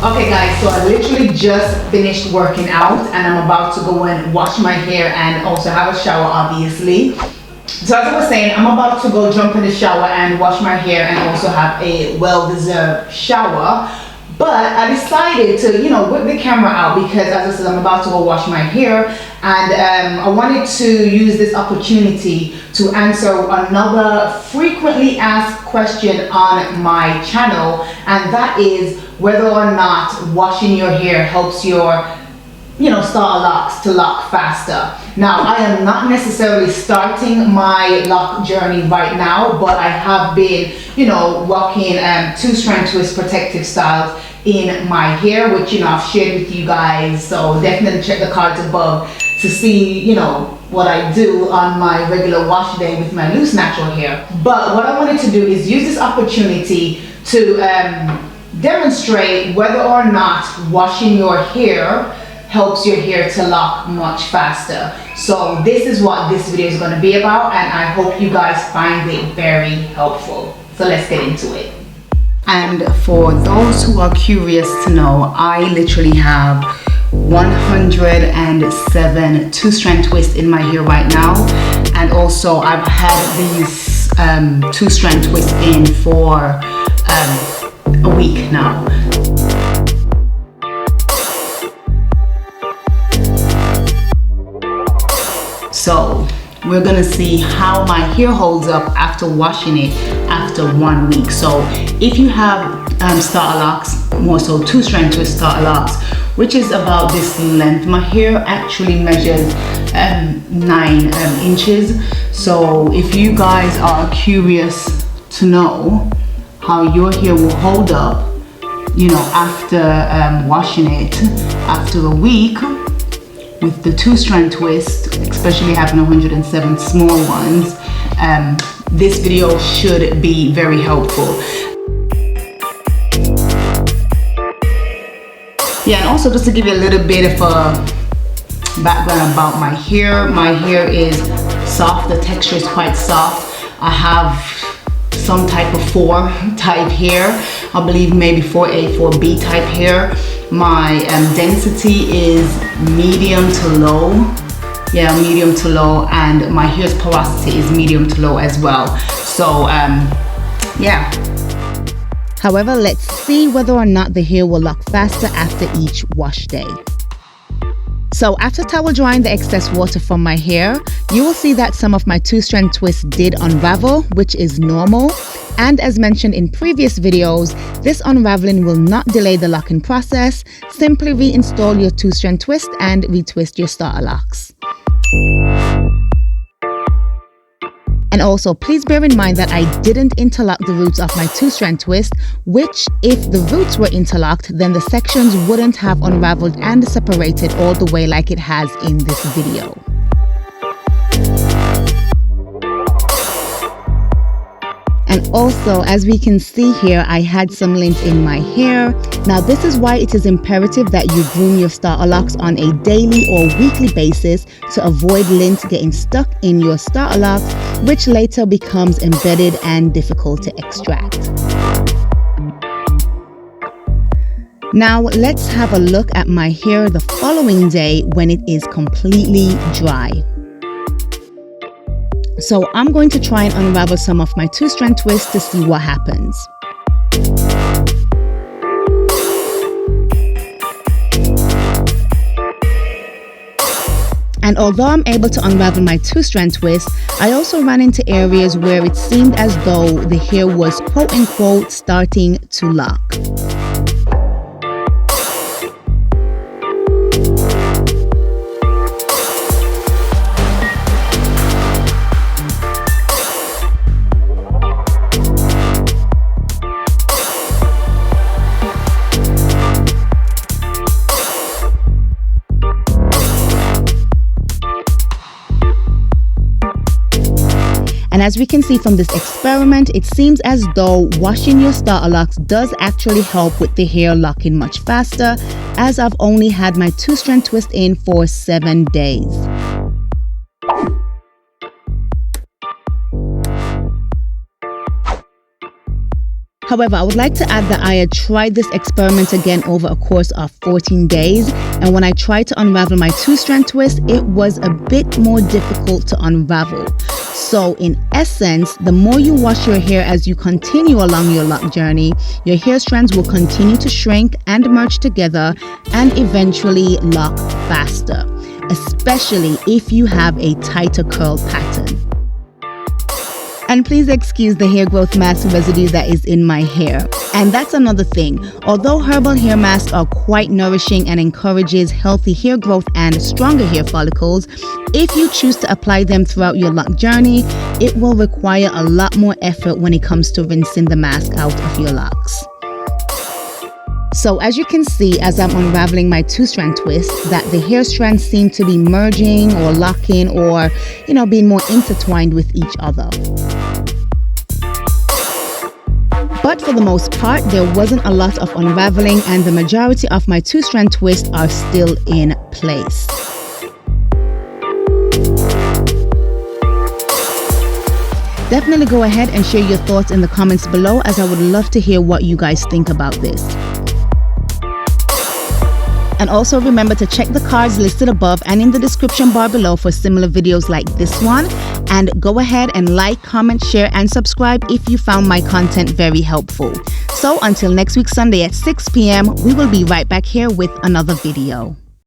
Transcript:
Okay guys, so I literally just finished working out and I'm about to go and wash my hair and also have a shower, obviously. So as I was saying, I'm about to go jump in the shower and wash my hair and also have a well-deserved shower. But I decided to, whip the camera out because, as I said, I'm about to go wash my hair, and I wanted to use this opportunity to answer another frequently asked question on my channel, and that is whether or not washing your hair helps your starter locks to lock faster. Now, I am not necessarily starting my lock journey right now, but I have been, rocking 2-strand twist protective styles in my hair, which, I've shared with you guys. So definitely check the cards above to see, what I do on my regular wash day with my loose natural hair. But what I wanted to do is use this opportunity to demonstrate whether or not washing your hair helps your hair to lock much faster. So this is what this video is going to be about, and I hope you guys find it very helpful. So let's get into it. And for those who are curious to know, I literally have 107 2-strand twists in my hair right now, and also I've had these 2-strand twists in for a week now. So we're gonna see how my hair holds up after washing it after 1 week. So if you have starter locks, more so 2-strand twist starter locks, which is about this length, my hair actually measures 9 inches. So if you guys are curious to know how your hair will hold up, after washing it after a week with the 2-strand twist, especially having 107 small ones, this video should be very helpful. Yeah, and also just to give you a little bit of a background about my hair is soft. The texture is quite soft. I have some type of 4 type hair, I believe maybe 4A, 4B type hair. My density is medium to low. Yeah, medium to low, and my hair's porosity is medium to low as well. So yeah. However, let's see whether or not the hair will lock faster after each wash day. So after towel drying the excess water from my hair, you will see that some of my 2-strand twists did unravel, which is normal. And as mentioned in previous videos, this unraveling will not delay the locking process. Simply reinstall your 2-strand twist and retwist your starter locks. And also, please bear in mind that I didn't interlock the roots of my 2-strand twist, which if the roots were interlocked, then the sections wouldn't have unraveled and separated all the way like it has in this video. And also, as we can see here, I had some lint in my hair. Now, this is why it is imperative that you groom your starter locks on a daily or weekly basis to avoid lint getting stuck in your starter locks, which later becomes embedded and difficult to extract. Now, let's have a look at my hair the following day when it is completely dry. So I'm going to try and unravel some of my 2-strand twists to see what happens. And although I'm able to unravel my 2-strand twist, I also ran into areas where it seemed as though the hair was quote-unquote starting to lock. And as we can see from this experiment, it seems as though washing your starter locks does actually help with the hair locking much faster, as I've only had my 2-strand twist in for 7 days. However, I would like to add that I had tried this experiment again over a course of 14 days. And when I tried to unravel my 2-strand twist, it was a bit more difficult to unravel. So in essence, the more you wash your hair as you continue along your lock journey, your hair strands will continue to shrink and merge together and eventually lock faster, especially if you have a tighter curl pattern. And please excuse the hair growth mask residue that is in my hair. And that's another thing. Although herbal hair masks are quite nourishing and encourages healthy hair growth and stronger hair follicles, if you choose to apply them throughout your lock journey, it will require a lot more effort when it comes to rinsing the mask out of your locks. So as you can see, as I'm unraveling my 2-strand twist, that the hair strands seem to be merging or locking or, being more intertwined with each other. But for the most part, there wasn't a lot of unraveling and the majority of my 2-strand twists are still in place. Definitely go ahead and share your thoughts in the comments below, as I would love to hear what you guys think about this. And also remember to check the cards listed above and in the description bar below for similar videos like this one. And go ahead and like, comment, share, and subscribe if you found my content very helpful. So until next week Sunday at 6 p.m, we will be right back here with another video.